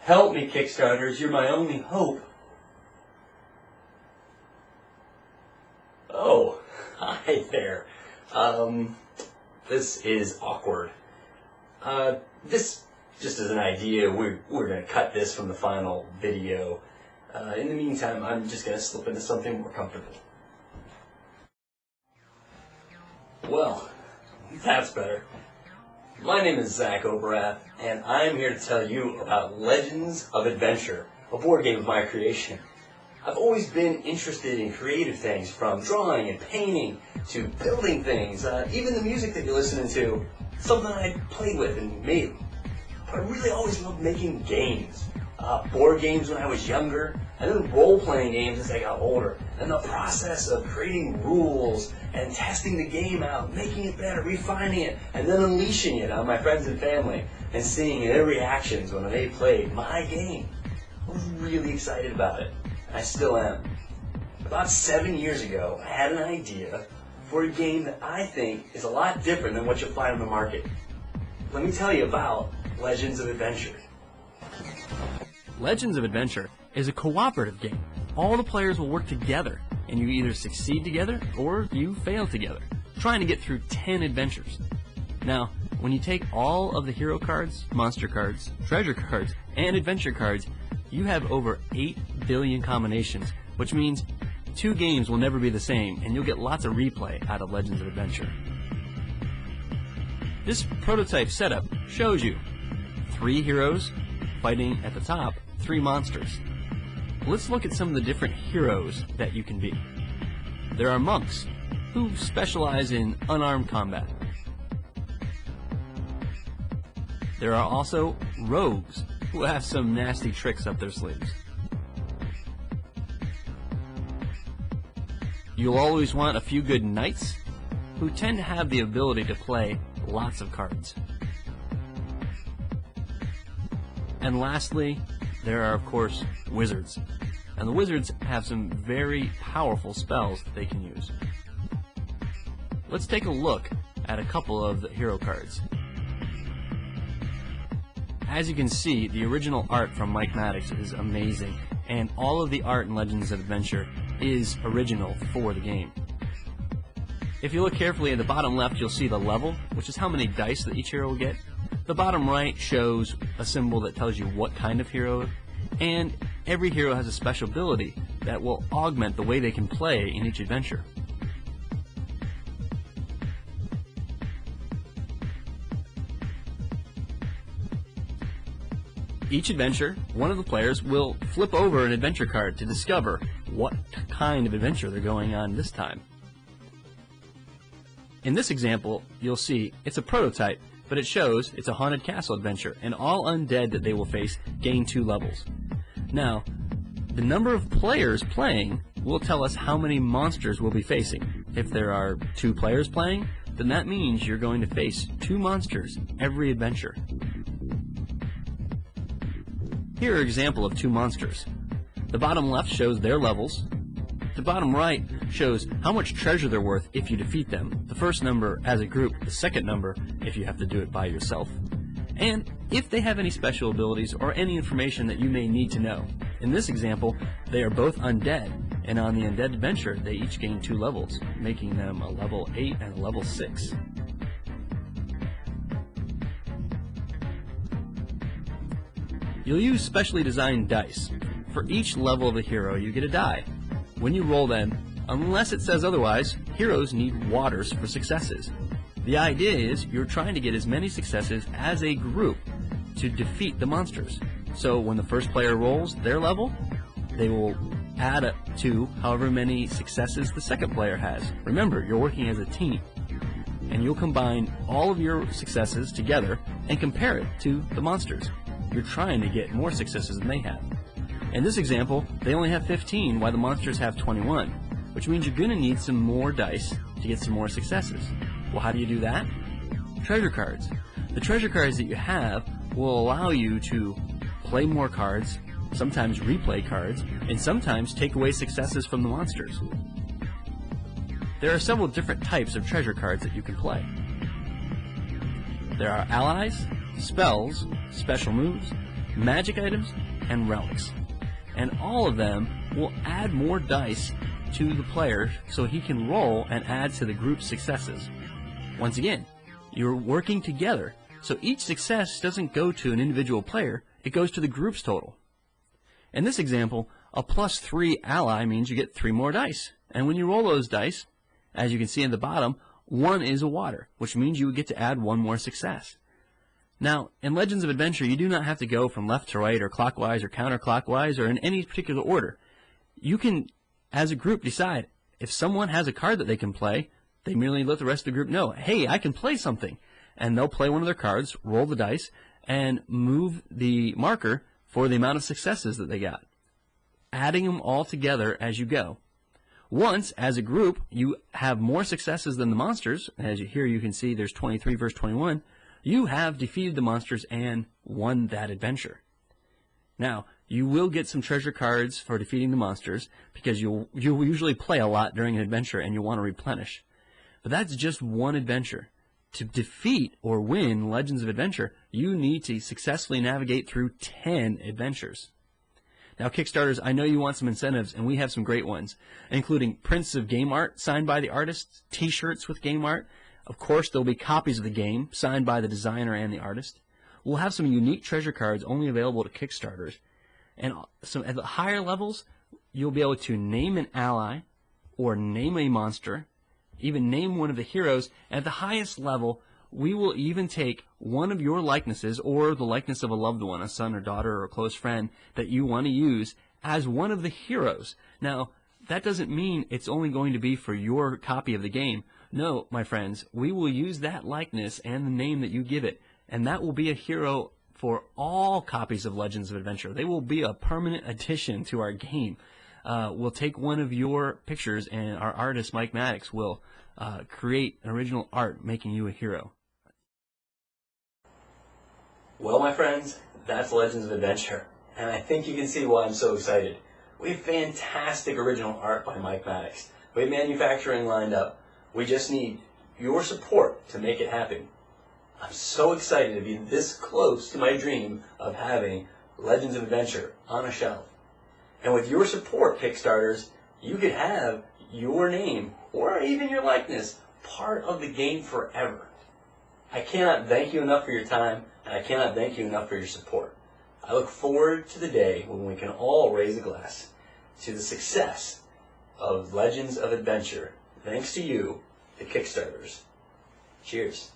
Help me, Kickstarters, you're my only hope. Oh, hi there. This is awkward. This just as an idea, we're going to cut this from the final video. In the meantime, I'm just going to slip into something more comfortable. Well, that's better. My name is Zach Oberath, and I'm here to tell you about Legends of Adventure, a board game of my creation. I've always been interested in creative things, from drawing and painting to building things, even the music that you're listening to, something I played with and made. But I really always loved making games. Board games when I was younger, and then role-playing games as I got older. And the process of creating rules and testing the game out, making it better, refining it, and then unleashing it on my friends and family, and seeing their reactions when they played my game. I was really excited about it. I still am. About 7 years ago, I had an idea for a game that I think is a lot different than what you'll find on the market. Let me tell you about Legends of Adventure. Legends of Adventure is a cooperative game. All the players will work together, and you either succeed together or you fail together, trying to get through 10 adventures. Now, when you take all of the hero cards, monster cards, treasure cards, and adventure cards, you have over 8 billion combinations, which means 2 games will never be the same, and you'll get lots of replay out of Legends of Adventure. This prototype setup shows you 3 heroes fighting at the top 3 monsters. Let's look at some of the different heroes that you can be. There are monks, who specialize in unarmed combat. There are also rogues, who have some nasty tricks up their sleeves. You'll always want a few good knights, who tend to have the ability to play lots of cards. And lastly, there are of course wizards. And the wizards have some very powerful spells that they can use. Let's take a look at a couple of the hero cards. As you can see, the original art from Mike Maddox is amazing, and all of the art in Legends of Adventure is original for the game. If you look carefully at the bottom left, you'll see the level, which is how many dice that each hero will get. The bottom right shows a symbol that tells you what kind of hero, and every hero has a special ability that will augment the way they can play in each adventure. Each adventure, one of the players will flip over an adventure card to discover what kind of adventure they're going on this time. In this example, you'll see it's a prototype, but it shows it's a haunted castle adventure, and all undead that they will face gain 2 levels. Now, the number of players playing will tell us how many monsters we'll be facing. If there are 2 players playing, then that means you're going to face 2 monsters every adventure. Here are an example of 2 monsters. The bottom left shows their levels. The bottom right shows how much treasure they're worth if you defeat them. The first number as a group, the second number if you have to do it by yourself. And if they have any special abilities or any information that you may need to know. In this example, they are both undead, and on the undead adventure, they each gain 2 levels, making them a level 8 and a level 6. You'll use specially designed dice. For each level of a hero, you get a die. When you roll them, unless it says otherwise, heroes need waters for successes. The idea is you're trying to get as many successes as a group to defeat the monsters. So when the first player rolls their level, they will add up to however many successes the second player has. Remember, you're working as a team, and you'll combine all of your successes together and compare it to the monsters. You're trying to get more successes than they have. In this example, they only have 15 while the monsters have 21, which means you're going to need some more dice to get some more successes. Well, how do you do that? Treasure cards. The treasure cards that you have will allow you to play more cards, sometimes replay cards, and sometimes take away successes from the monsters. There are several different types of treasure cards that you can play. There are allies, spells, special moves, magic items, and relics. And all of them will add more dice to the player so he can roll and add to the group's successes. Once again, you're working together, so each success doesn't go to an individual player, it goes to the group's total. In this example, a +3 ally means you get 3 more dice. And when you roll those dice, as you can see at the bottom, 1 is a water, which means you would get to add 1 more success. Now, in Legends of Adventure, you do not have to go from left to right or clockwise or counterclockwise or in any particular order. You can, as a group, decide if someone has a card that they can play, they merely let the rest of the group know, hey, I can play something. And they'll play one of their cards, roll the dice, and move the marker for the amount of successes that they got, adding them all together as you go. Once, as a group, you have more successes than the monsters. As here you can see there's 23 versus 21. You have defeated the monsters and won that adventure. Now, you will get some treasure cards for defeating the monsters because you'll usually play a lot during an adventure and you'll want to replenish. But that's just one adventure. To defeat or win Legends of Adventure, you need to successfully navigate through 10 adventures. Now, Kickstarters, I know you want some incentives, and we have some great ones, including prints of game art signed by the artists, t-shirts with game art. Of course, there'll be copies of the game signed by the designer and the artist. We'll have some unique treasure cards only available to Kickstarters. And some, at the higher levels, you'll be able to name an ally or name a monster, even name one of the heroes. And at the highest level, we will even take one of your likenesses or the likeness of a loved one, a son or daughter or a close friend that you want to use as one of the heroes. Now, that doesn't mean it's only going to be for your copy of the game. No, my friends, we will use that likeness and the name that you give it, and that will be a hero for all copies of Legends of Adventure. They will be a permanent addition to our game. We'll take one of your pictures, and our artist, Mike Maddox, will create an original art making you a hero. Well, my friends, that's Legends of Adventure, and I think you can see why I'm so excited. We have fantastic original art by Mike Maddox. We have manufacturing lined up. We just need your support to make it happen. I'm so excited to be this close to my dream of having Legends of Adventure on a shelf. And with your support, Kickstarters, you could have your name or even your likeness part of the game forever. I cannot thank you enough for your time, and I cannot thank you enough for your support. I look forward to the day when we can all raise a glass to the success of Legends of Adventure, thanks to you, the Kickstarters. Cheers.